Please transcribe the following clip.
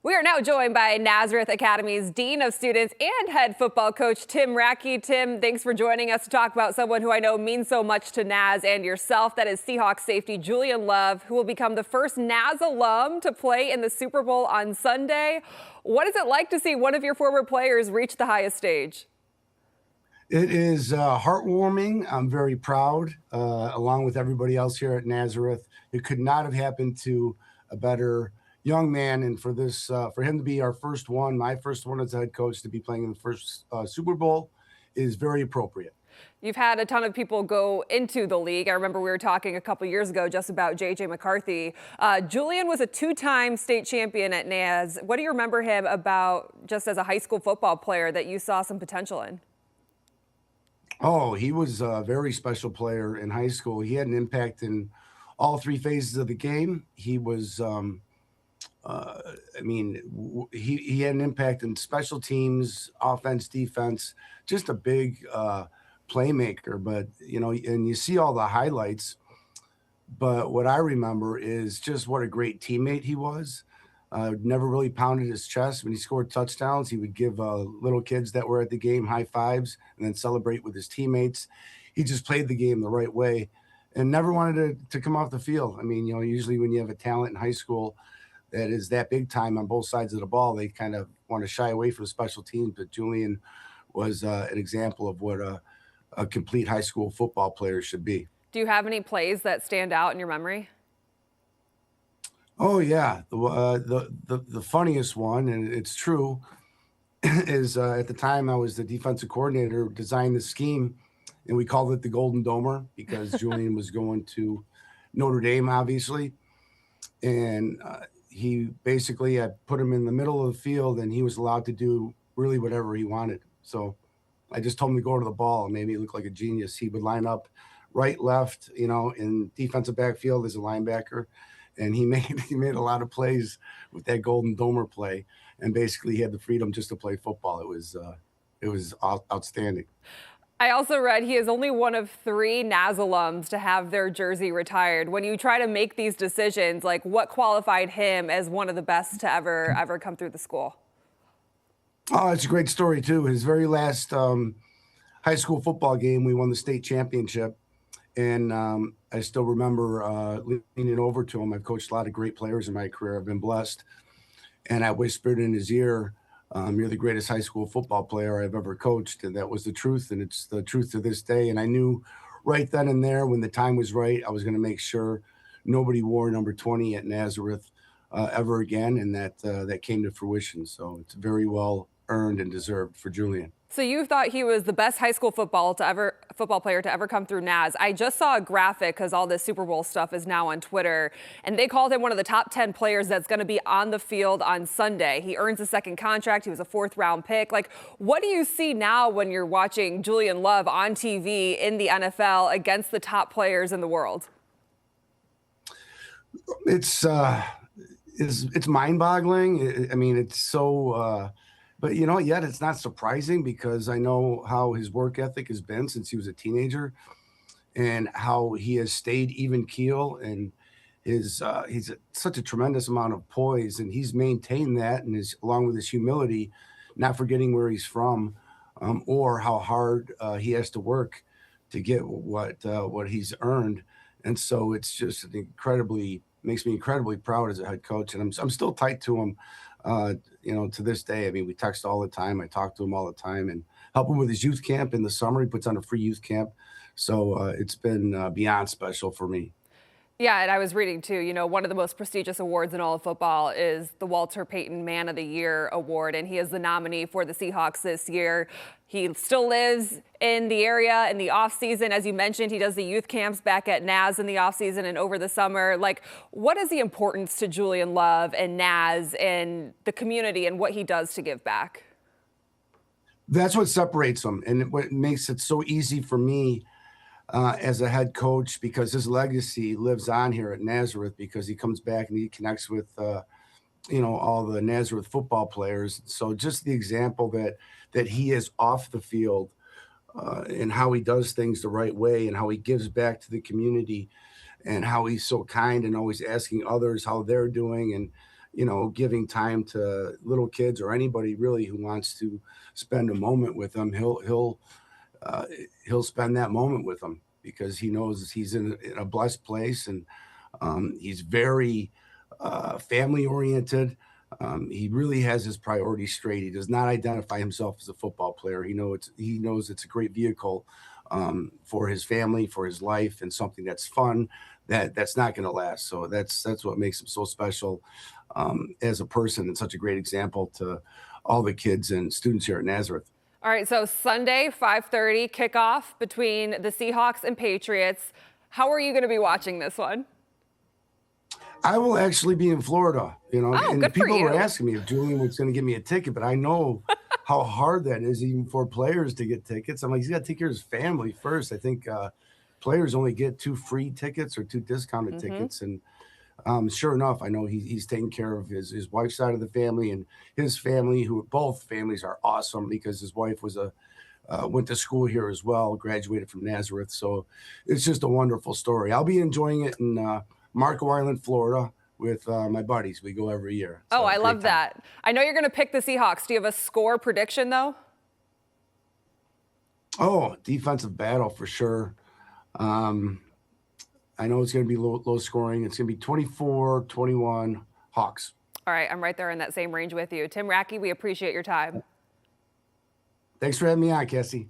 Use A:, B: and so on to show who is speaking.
A: We are now joined by Nazareth Academy's Dean of Students and head football coach, Tim Racki. Tim, thanks for joining us to talk about someone who I know means so much to Naz and yourself. That is Seahawks safety Julian Love, who will become the first Naz alum to play in the Super Bowl on Sunday. What is it like to see one of your former players reach the highest stage?
B: It is heartwarming. I'm very proud, along with everybody else here at Nazareth. It could not have happened to a better young man, and for him to be our first one, my first one as a head coach, to be playing in the first Super Bowl, is very appropriate.
A: You've had a ton of people go into the league. I remember we were talking a couple years ago just about J.J. McCarthy. Julian was a two-time state champion at Naz. What do you remember him about just as a high school football player that you saw some potential in?
B: Oh, he was a very special player in high school. He had an impact in all three phases of the game. He was, he had an impact in special teams, offense, defense, just a big playmaker. But, and you see all the highlights. But what I remember is just what a great teammate he was. Never really pounded his chest. When he scored touchdowns, he would give little kids that were at the game high fives and then celebrate with his teammates. He just played the game the right way and never wanted to come off the field. I mean, usually when you have a talent in high school that is that big time on both sides of the ball, they kind of want to shy away from special teams. But Julian was an example of what a complete high school football player should be.
A: Do you have any plays that stand out in your memory?
B: Oh yeah, the funniest one, and it's true, is at the time I was the defensive coordinator, designed the scheme, and we called it the Golden Domer because Julian was going to Notre Dame, obviously, and he basically I put him in the middle of the field, and he was allowed to do really whatever he wanted. So I just told him to go to the ball, and made me look like a genius. He would line up right, left, in defensive backfield as a linebacker. And he made a lot of plays with that Golden Domer play, and basically he had the freedom just to play football. It was outstanding.
A: I also read he is only one of 3 Naz alums to have their jersey retired. When you try to make these decisions, like what qualified him as one of the best to ever come through the school?
B: Oh, it's a great story too. His very last high school football game, we won the state championship. And I still remember leaning over to him. I've coached a lot of great players in my career. I've been blessed. And I whispered in his ear, you're the greatest high school football player I've ever coached. And that was the truth. And it's the truth to this day. And I knew right then and there, when the time was right, I was going to make sure nobody wore number 20 at Nazareth ever again. And that came to fruition. So it's very well earned and deserved for Julian.
A: So you thought he was the best high school football player to ever come through Naz. I just saw a graphic because all this Super Bowl stuff is now on Twitter, and they called him one of the top 10 players that's going to be on the field on Sunday. He earns a second contract. He was a 4th-round pick. Like, what do you see now when you're watching Julian Love on TV in the NFL against the top players in the world?
B: It's mind-boggling. I mean, it's so. But yet it's not surprising because I know how his work ethic has been since he was a teenager, and how he has stayed even keel, and he's such a tremendous amount of poise, and he's maintained that, and along with his humility, not forgetting where he's from, or how hard he has to work to get what he's earned. And so it's just makes me incredibly proud as a head coach, and I'm still tight to him. To this day. I mean, we text all the time. I talk to him all the time and help him with his youth camp in the summer. He puts on a free youth camp. So it's been beyond special for me.
A: Yeah, and I was reading too, one of the most prestigious awards in all of football is the Walter Payton Man of the Year award, and he is the nominee for the Seahawks this year. He still lives in the area in the off season. As you mentioned, he does the youth camps back at Naz in the off season and over the summer. Like, what is the importance to Julian Love and Naz and the community and what he does to give back?
B: That's what separates him, and what makes it so easy for me as a head coach, because his legacy lives on here at Nazareth, because he comes back and he connects with all the Nazareth football players. So just the example that he is off the field, and how he does things the right way, and how he gives back to the community, and how he's so kind and always asking others how they're doing. And giving time to little kids or anybody really who wants to spend a moment with them. Uh, he'll spend that moment with them because he knows he's in a blessed place, and he's very family oriented. He really has his priorities straight. He does not identify himself as a football player. He knows it's a great vehicle for his family, for his life, and something that's fun that's not going to last. So that's what makes him so special as a person, and such a great example to all the kids and students here at Nazareth.
A: All right, so Sunday, 5:30 kickoff between the Seahawks and Patriots. How are you going to be watching this one?
B: I will actually be in Florida,
A: Oh,
B: and
A: good for
B: people were
A: you.
B: asking me if Julian was going to give me a ticket, but I know how hard that is even for players to get tickets. I'm like, he's got to take care of his family first. I think players only get 2 free tickets or 2 discounted
A: Mm-hmm.
B: tickets. And sure enough, I know he's taking care of his wife's side of the family and his family, who both families are awesome because his wife went to school here as well, graduated from Nazareth. So it's just a wonderful story. I'll be enjoying it in Marco Island, Florida, with my buddies. We go every year.
A: Oh,
B: So
A: I
B: great
A: love
B: time.
A: that. I know you're going to pick the Seahawks. Do you have a score prediction, though?
B: Oh, defensive battle for sure. Um, I know it's going to be low scoring. It's going to be 24-21 Hawks.
A: All right, I'm right there in that same range with you. Tim Racki, we appreciate your time.
B: Thanks for having me on, Cassie.